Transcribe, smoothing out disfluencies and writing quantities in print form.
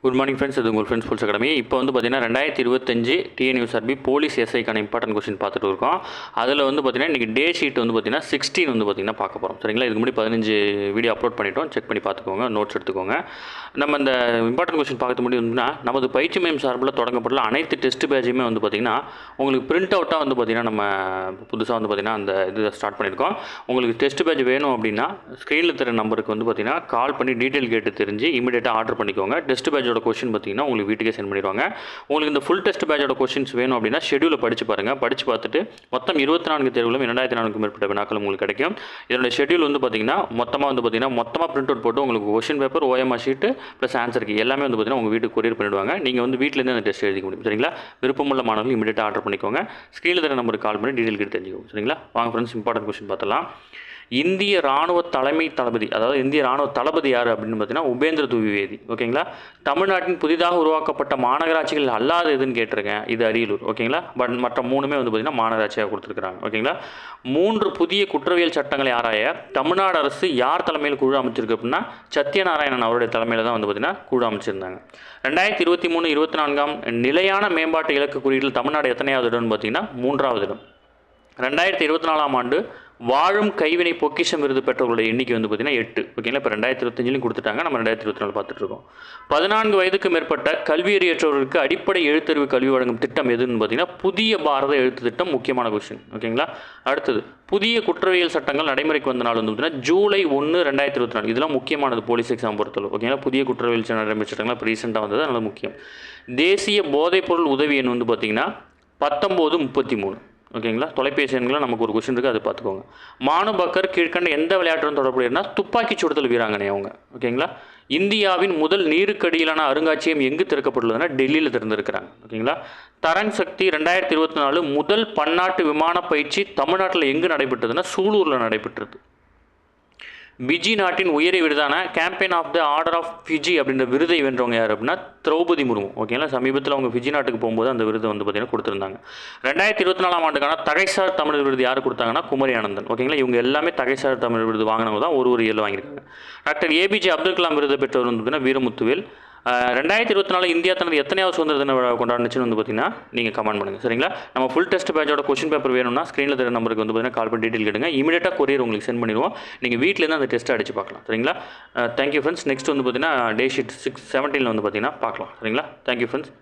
Good morning friends, இது உங்கள் friends fools academy. இப்போ வந்து பார்த்தீங்கன்னா 2025 டிஎன்யூஎஸ்ஆர்பி போலீஸ் எஸ்ஐக்கான இம்பார்ட்டன்ட் கொஸ்டின் பார்த்துட்டு இருக்கோம். அதில் வந்து பார்த்தீங்கன்னா இன்றைக்கி டே ஷீட் வந்து பார்த்தீங்கன்னா 16 வந்து பார்த்தீங்கன்னா பார்க்க போகிறோம். சரிங்களா, இதுக்கு முன்னாடி 15 வீடியோ அப்லோட் பண்ணிட்டோம். செக் பண்ணி பார்த்துக்கோங்க, நோட்ஸ் எடுத்துக்கோங்க. நம்ம இந்த இம்பார்ட்டன்ட் கொஸ்டின் பார்க்க முடியும்னா நமது பயிற்சி மையம் சார்பில் தொடங்கப்பட்டுள்ள அனைத்து டெஸ்ட் பேட்சுமே வந்து பார்த்தீங்கன்னா உங்களுக்கு பிரிண்ட் அவுட்டாக வந்து பார்த்தீங்கன்னா நம்ம புதுசாக வந்து பார்த்தீங்கன்னா அந்த இது ஸ்டார்ட் பண்ணியிருக்கோம். உங்களுக்கு டெஸ்ட் பேட்ச் வேணும் அப்படின்னா ஸ்க்ரீனில் தர நம்பருக்கு வந்து பார்த்தீங்கன்னா கால் பண்ணி டீட்டெயில் கேட்டு தெரிஞ்சு இமீடியட்டாக ஆர்டர் பண்ணிக்கோங்க. டெஸ்ட் பேட்ச் கொஸ்டின் பார்த்தீங்கன்னா உங்களுக்கு வீட்டுக்கே சென்ட் பண்ணிடுவாங்க. உங்களுக்கு இந்த ஃபுல் டெஸ்ட் பேட்சோட கொஸ்டின்ஸ் வேணும் அப்படின்னா ஷெடியூலை படித்து பாருங்கள். படித்து பார்த்துட்டு மொத்தம் 24 தேர்வுகளும் 2400 மேற்பட்ட வினாக்கள் உங்களுக்கு கிடைக்கும். இதனுடைய ஷெடியூல் வந்து பார்த்தீங்கன்னா மொத்தமாக பிரிண்ட் அவுட் போட்டு உங்களுக்கு question paper, OMR sheet plus ஆன்சருக்கு எல்லாமே வந்து பார்த்தீங்கன்னா உங்கள் வீட்டுக்கு கொரியர் பண்ணிவிடுவாங்க. நீங்கள் வந்து வீட்டிலேருந்து அந்த டெஸ்ட் எழுதிக்க முடியும். சரிங்களா, விருப்பமுள்ள மாணவர்கள் இமீடியட்டாக ஆர்டர் பண்ணிக்கோங்க. ஸ்க்ரீனில் தர நம்பருக்கு கால் பண்ணி டீட்டெயில் கேட்டு தெரிஞ்சுக்கோங்க. சரிங்களா, வாங்க ஃப்ரெண்ட்ஸ், இம்பார்ட்டன்ட் கொஸ்டின் பார்த்தலாம். இந்திய ராணுவ தலைமை தளபதி, அதாவது இந்திய ராணுவ தளபதி யார் அப்படின்னு பார்த்தீங்கன்னா உபேந்திர துவிவேதி. ஓகேங்களா, தமிழ்நாட்டின் புதிதாக உருவாக்கப்பட்ட மாநகராட்சிகள் அல்லாத எதுன்னு கேட்டிருக்கேன். இது அரியலூர். ஓகேங்களா, பட் மற்ற மூணுமே வந்து பார்த்தீங்கன்னா மாநகராட்சியாக கொடுத்துருக்குறாங்க. ஓகேங்களா, 3 புதிய குற்றவியல் சட்டங்களை ஆராய தமிழ்நாடு அரசு யார் தலைமையில் குழு அமைச்சிருக்கு அப்படின்னா சத்யநாராயணன் அவருடைய தலைமையில் தான் வந்து பார்த்தீங்கன்னா குழு அமைச்சிருந்தாங்க. 2023-24 நிலையான மேம்பாட்டு இலக்கு குறியீட்டில் தமிழ்நாடு எத்தனையாவது இடம்னு பார்த்தீங்கன்னா 3வது இடம். 2024 ஆண்டு வாழும் கைவினை பொக்கிஷம் விருது பெற்றவர்களுடைய எண்ணிக்கை வந்து பார்த்தீங்கன்னா 8. ஓகேங்களா, இப்போ 2025 கொடுத்துட்டாங்க, நம்ம 2024 பார்த்துட்டு இருக்கோம். 14 வயதுக்கு மேற்பட்ட கல்வியறியற்றவர்களுக்கு அடிப்படை எழுத்தறிவு கல்வி வழங்கும் திட்டம் எதுன்னு பார்த்தீங்கன்னா புதிய பாரத எழுத்து திட்டம். முக்கியமான கொஸ்டின். ஓகேங்களா, அடுத்தது புதிய குற்றவியல் சட்டங்கள் நடைமுறைக்கு வந்த நாள் வந்து பார்த்தீங்கன்னா ஜூலை 1, 2024. இதெல்லாம் முக்கியமானது போலீஸ் எக்ஸாம் பொறுத்தளவு. ஓகேங்களா, புதிய குற்றவியல் நடைமுறை சட்டங்கள் இப்போ ரீசெண்டாக வந்தது, அதனால முக்கியம். தேசிய போதைப்பொருள் உதவி எண் வந்து பார்த்தீங்கன்னா 1933. ஓகேங்களா, தொலைபேசி எண்களில் நமக்கு ஒரு கொஸ்டின் இருக்குது, அதை பார்த்துக்கோங்க. மானு பக்கர் கீழ்கண்ட எந்த விளையாட்டுடன் தொடர்புடையனா துப்பாக்கி சுடுதல் வீராங்கனை அவங்க. ஓகேங்களா, இந்தியாவின் முதல் நீருக்கடியிலான அருங்காட்சியகம் எங்கு திறக்கப்பட்டுள்ளதுன்னா டெல்லியில் திறந்திருக்கிறாங்க. ஓகேங்களா, தரன் சக்தி 2024 முதல் பன்னாட்டு விமான பயிற்சி தமிழ்நாட்டில் எங்கு நடைபெற்றதுன்னா சூலூரில் நடைபெற்றது. பிஜி நாட்டின் உயரிய விருதான campaign of the order of Fiji அப்படின்ற விருதை வென்றவங்க யார் அப்படின்னா திரௌபதி முர்மு. ஓகேங்களா, சமீபத்தில் அவங்க ஃபிஜி நாட்டுக்கு போகும்போது அந்த விருதை வந்து பார்த்தீங்கன்னா கொடுத்துருந்தாங்க. 2024 ஆண்டுக்கான தகைசார் தமிழ் விருது யார் கொடுத்தாங்கன்னா குமரி ஆனந்தன். ஓகேங்களா, இவங்க எல்லாமே தகைசார் தமிழ் விருது வாங்கினவங்க தான், ஒரு இயரில் வாங்கியிருக்காங்க. டாக்டர் ஏபிஜே அப்துல் கலாம் விருது பெற்றவர் வந்து பார்த்தீங்கன்னா வீரமுத்துவேல். 2024 இந்தியா தனது எத்தனையாவது சுதந்திர தின விழா கொண்டாடுச்சுன்னு வந்து பார்த்தீங்கன்னா நீங்கள் கமெண்ட் பண்ணுங்கள். சரிங்களா, நம்ம ஃபுல் டெஸ்ட் பேட்சோட கொஸ்டின் பேப்பர் வேணும்னா ஸ்க்ரீனில் தர நம்பருக்கு வந்து பார்த்தீங்கன்னா கால் பண்ணி டீட்டெயில் கேட்டுங்க. இமீடியட்டாக கொரியர் உங்களுக்கு சென்ட் பண்ணிடுவோம். நீங்கள் வீட்டிலேருந்து அந்த டெஸ்ட்டை அடிச்சு பார்க்கலாம். சரிங்களா, தேங்க்யூ ஃப்ரெண்ட்ஸ். நெக்ஸ்ட் வந்து பார்த்தீங்கன்னா டே ஷீட் 17 வந்து பார்த்தீங்கன்னா பார்க்கலாம். சரிங்களா, தேங்க்யூ ஃப்ரெண்ட்ஸ்.